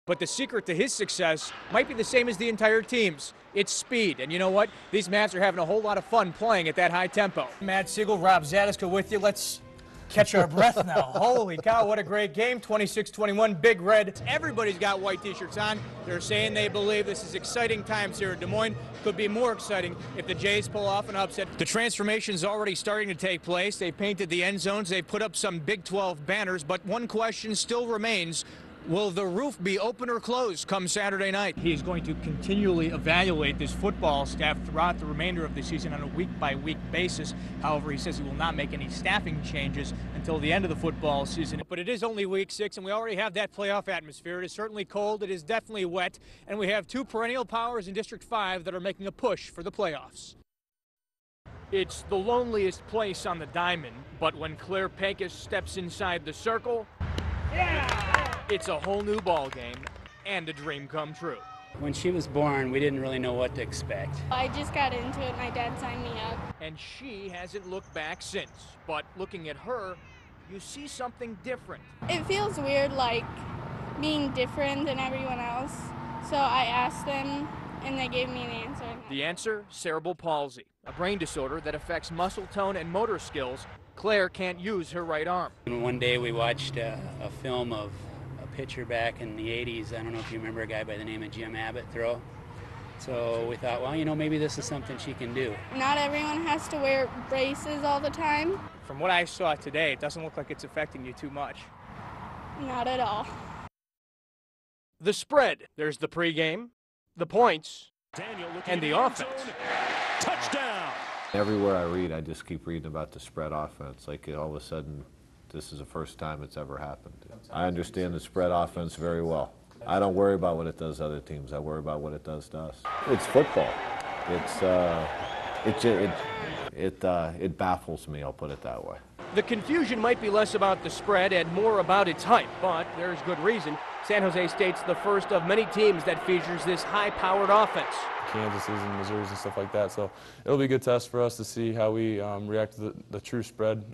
But the secret to his success might be the same as the entire team's. It's speed. And you know what? These Mats are having a whole lot of fun playing at that high tempo. Matt Seigel, Rob Zadiska with you. Let's catch our breath now. Holy cow, what a great game. 26-21, Big Red. Everybody's got white t-shirts on. They're saying they believe this is exciting times here in Des Moines. Could be more exciting if the Jays pull off an upset. The transformation's already starting to take place. They painted the end zones. They put up some Big 12 banners. But one question still remains. Will the roof be open or closed come Saturday night? He's going to continually evaluate this football staff throughout the remainder of the season on a week-by-week basis. However, he says he will not make any staffing changes until the end of the football season. But it is only week 6, and we already have that playoff atmosphere. It is certainly cold. It is definitely wet. And we have 2 perennial powers in District 5 that are making a push for the playoffs. It's the loneliest place on the diamond, but when Claire Pankus steps inside the circle, it's a whole new ball game and a dream come true. When she was born, we didn't really know what to expect. I just got into it. My dad signed me up. And she hasn't looked back since. But looking at her, you see something different. It feels weird, like being different than everyone else. So I asked them, and they gave me an answer. The answer? Cerebral palsy, a brain disorder that affects muscle tone and motor skills. Claire can't use her right arm. And one day we watched a film of pitcher back in the 80s. I don't know if you remember a guy by the name of Jim Abbott throw. So we thought, well, you know, maybe this is something she can do. Not everyone has to wear braces all the time. From what I saw today, it doesn't look like it's affecting you too much. Not at all. The spread. There's the pregame, the points, and the offense. Touchdown! Everywhere I read, I just keep reading about the spread offense. Like all of a sudden, this is the first time it's ever happened. I understand the spread offense very well. I don't worry about what it does to other teams. I worry about what it does to us. It's football. It baffles me, I'll put it that way. The confusion might be less about the spread and more about its hype, but there's good reason. San Jose State's the first of many teams that features this high-powered offense. Kansas and Missouri and stuff like that. So it'll be a good test for us to see how we react to the true spread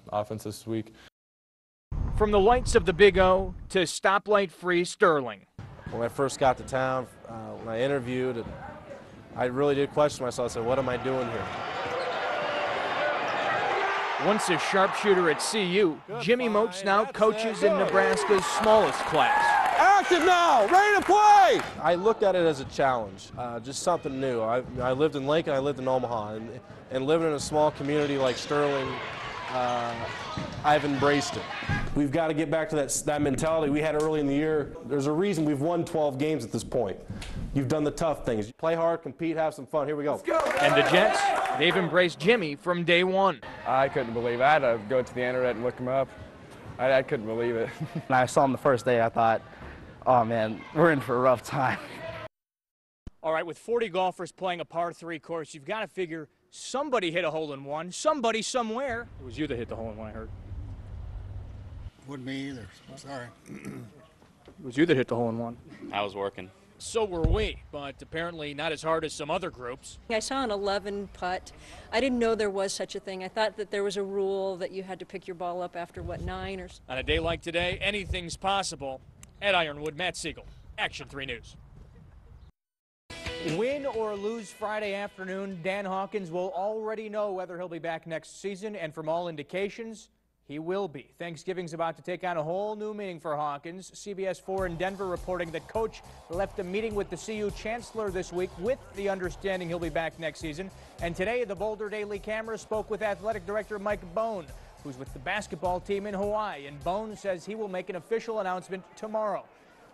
offense this week. From the lights of the Big O to stoplight-free Sterling. When I first got to town, when I interviewed, I really did question myself. I said, what am I doing here? Once a sharpshooter at CU, Jimmy Moats now coaches in Nebraska's smallest class. Active now, ready to play! I looked at it as a challenge, just something new. I lived in Lincoln, I lived in Omaha, and living in a small community like Sterling, I've embraced it. We've got to get back to that mentality we had early in the year. There's a reason we've won 12 games at this point. You've done the tough things. Play hard, compete, have some fun. Here we go. Let's go. And the Jets, they've embraced Jimmy from day one. I couldn't believe it. I had to go to the internet and look him up. I couldn't believe it. When I saw him the first day, I thought, oh man, we're in for a rough time. All right, with 40 golfers playing a par 3 course, you've got to figure somebody hit a hole-in-one, somebody somewhere. It was you that hit the hole-in-one, I heard. Wouldn't me either. Sorry. It was you that hit the hole-in-one. I was working. So were we, but apparently not as hard as some other groups. I saw an 11 putt. I didn't know there was such a thing. I thought that there was a rule that you had to pick your ball up after, what, 9 or so. On a day like today, anything's possible. At Ironwood, Matt Seigel, Action 3 News. Win or lose Friday afternoon, Dan Hawkins will already know whether he'll be back next season, and from all indications, he will be. Thanksgiving's about to take on a whole new meaning for Hawkins. CBS 4 in Denver reporting that Coach left a meeting with the CU Chancellor this week with the understanding he'll be back next season. And today, the Boulder Daily Camera spoke with Athletic Director Mike Bone, who's with the basketball team in Hawaii. And Bone says he will make an official announcement tomorrow.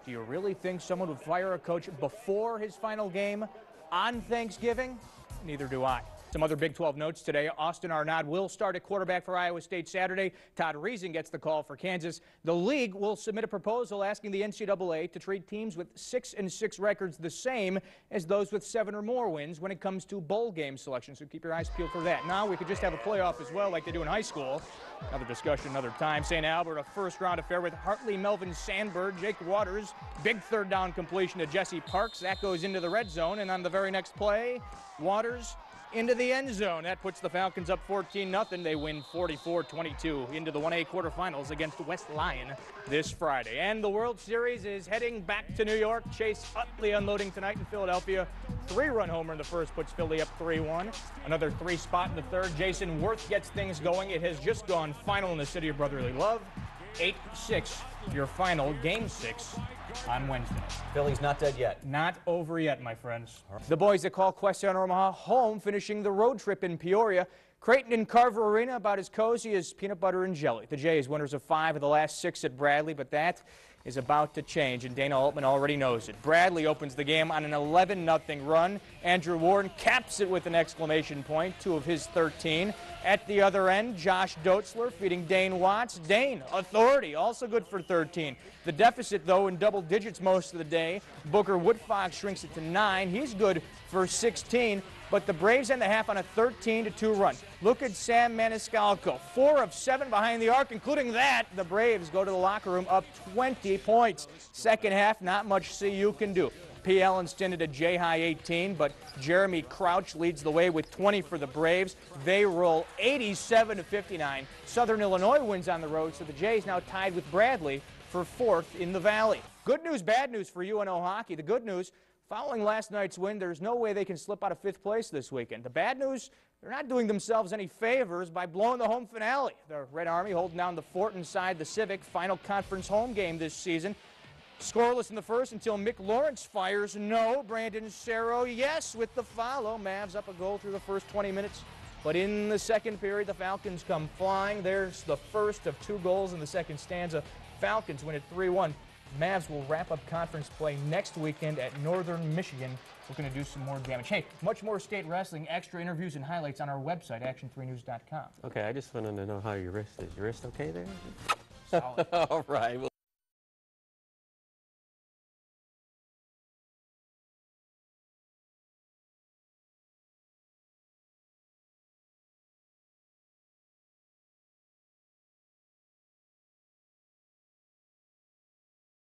Do you really think someone would fire a coach before his final game on Thanksgiving? Neither do I. Some other Big 12 notes today. Austin Arnaud will start at quarterback for Iowa State Saturday. Todd Reason gets the call for Kansas. The league will submit a proposal asking the NCAA to treat teams with 6-6 records the same as those with 7 or more wins when it comes to bowl game selection. So keep your eyes peeled for that. Now we could just have a playoff as well like they do in high school. Another discussion another time. St. Albert, a first-round affair with Hartley Melvin Sandberg, Jake Waters. Big third down completion to Jesse Parks. That goes into the red zone. And on the very next play, Waters into the end zone. That puts the Falcons up 14-0. They win 44-22 into the 1A quarterfinals against West Lyon this Friday. And the World Series is heading back to New York. Chase Utley unloading tonight in Philadelphia. 3-run homer in the first puts Philly up 3-1. Another 3 spot in the third. Jason Worth gets things going. It has just gone final in the City of Brotherly Love. 8-6, your final, Game 6 on Wednesday. Philly's not dead yet. Not over yet, my friends. The boys that call Question Omaha home, finishing the road trip in Peoria. Creighton and Carver Arena about as cozy as peanut butter and jelly. The Jays winners of 5 of the last 6 at Bradley, but that is about to change, and Dana Altman already knows it. Bradley opens the game on an 11-0 run. Andrew Warren caps it with an exclamation point, 2 of his 13. At the other end, Josh Doetzler feeding Dane Watts. Dane, authority, also good for 13. The deficit, though, in double digits most of the day. Booker Woodfox shrinks it to 9. He's good for 16. But the Braves end the half on a 13-2 run. Look at Sam Maniscalco, 4 of 7 behind the arc, including that. The Braves go to the locker room up 20 points. Second half, not much CU can do. P. Allen stinted a J-high 18, but Jeremy Crouch leads the way with 20 for the Braves. They roll 87-59. Southern Illinois wins on the road, so the Jays now tied with Bradley for 4th in the Valley. Good news, bad news for UNO hockey. The good news, following last night's win, there's no way they can slip out of 5th place this weekend. The bad news, they're not doing themselves any favors by blowing the home finale. The Red Army holding down the fort inside the Civic, final conference home game this season. Scoreless in the first until Mick Lawrence fires no. Brandon Cerro, yes, with the follow. Mavs up a goal through the first 20 minutes. But in the second period, the Falcons come flying. There's the first of 2 goals in the second stanza. Falcons win it 3-1. Mavs will wrap up conference play next weekend at Northern Michigan. We're going to do some more damage. Hey, much more state wrestling, extra interviews and highlights on our website, action3news.com. Okay, I just wanted to know how your wrist is. Your wrist okay there? Solid. All right.